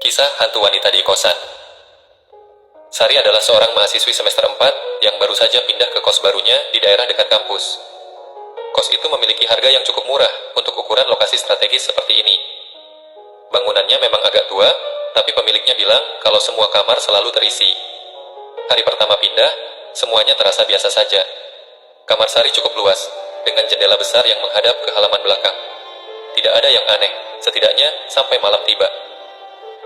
Kisah hantu wanita di kosan. Sari adalah seorang mahasiswi semester 4 yang baru saja pindah ke kos barunya di daerah dekat kampus. Kos itu memiliki harga yang cukup murah untuk ukuran lokasi strategis seperti ini. Bangunannya memang agak tua, tapi pemiliknya bilang kalau semua kamar selalu terisi. Hari pertama pindah, semuanya terasa biasa saja. Kamar Sari cukup luas, dengan jendela besar yang menghadap ke halaman belakang. Tidak ada yang aneh, setidaknya sampai malam tiba.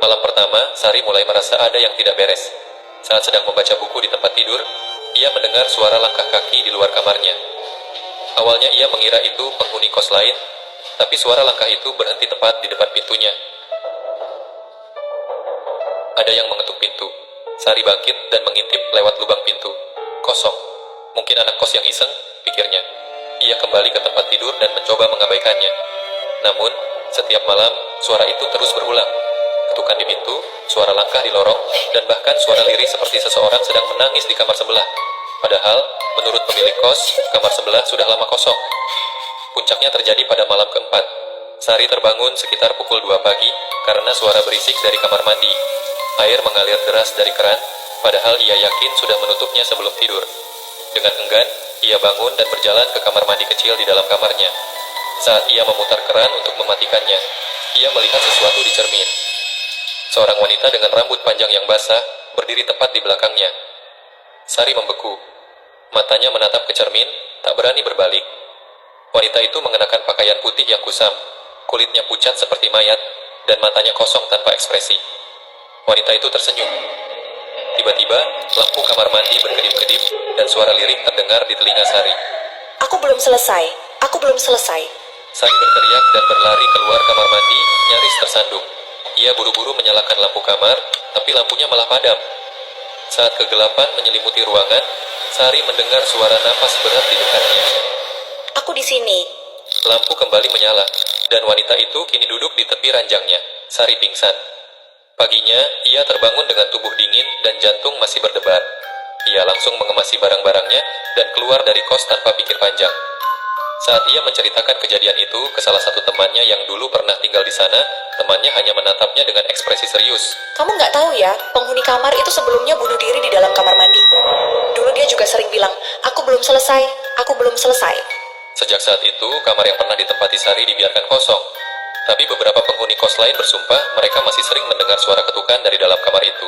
Malam pertama, Sari mulai merasa ada yang tidak beres. Saat sedang membaca buku di tempat tidur, ia mendengar suara langkah kaki di luar kamarnya. Awalnya ia mengira itu penghuni kos lain, tapi suara langkah itu berhenti tepat di depan pintunya. Ada yang mengetuk pintu. Sari bangkit dan mengintip lewat lubang pintu. Kosong. Mungkin anak kos yang iseng, pikirnya. Ia kembali ke tempat tidur dan mencoba mengabaikannya. Namun, setiap malam, suara itu terus berulang. Ketukan di pintu, suara langkah di lorong, dan bahkan suara lirih seperti seseorang sedang menangis di kamar sebelah. Padahal, menurut pemilik kos, kamar sebelah sudah lama kosong. Puncaknya terjadi pada malam keempat. Sari terbangun sekitar pukul 2 pagi karena suara berisik dari kamar mandi. Air mengalir deras dari keran, padahal ia yakin sudah menutupnya sebelum tidur. Dengan enggan, ia bangun dan berjalan ke kamar mandi kecil di dalam kamarnya. Saat ia memutar keran untuk mematikannya, ia melihat sesuatu di cermin. Seorang wanita dengan rambut panjang yang basah berdiri tepat di belakangnya. Sari membeku. Matanya menatap ke cermin, tak berani berbalik. Wanita itu mengenakan pakaian putih yang kusam, kulitnya pucat seperti mayat, dan matanya kosong tanpa ekspresi. Wanita itu tersenyum. Tiba-tiba, lampu kamar mandi berkedip-kedip, dan suara lirik terdengar di telinga Sari. Aku belum selesai. Aku belum selesai. Sari berteriak dan berlari keluar kamar mandi, nyaris tersandung. Ia buru-buru menyalakan lampu kamar, tapi lampunya malah padam. Saat kegelapan menyelimuti ruangan, Sari mendengar suara napas berat di dekatnya. Aku di sini. Lampu kembali menyala, dan wanita itu kini duduk di tepi ranjangnya. Sari pingsan. Paginya, ia terbangun dengan tubuh dingin dan jantung masih berdebar. Ia langsung mengemasi barang-barangnya dan keluar dari kos tanpa pikir panjang. Saat ia menceritakan kejadian itu ke salah satu temannya yang dulu pernah tinggal di sana, temannya hanya menatapnya dengan ekspresi serius. Kamu nggak tahu ya, penghuni kamar itu sebelumnya bunuh diri di dalam kamar mandi. Dulu dia juga sering bilang, aku belum selesai, aku belum selesai. Sejak saat itu, kamar yang pernah ditempati Sari dibiarkan kosong. Tapi beberapa penghuni kos lain bersumpah mereka masih sering mendengar suara ketukan dari dalam kamar itu.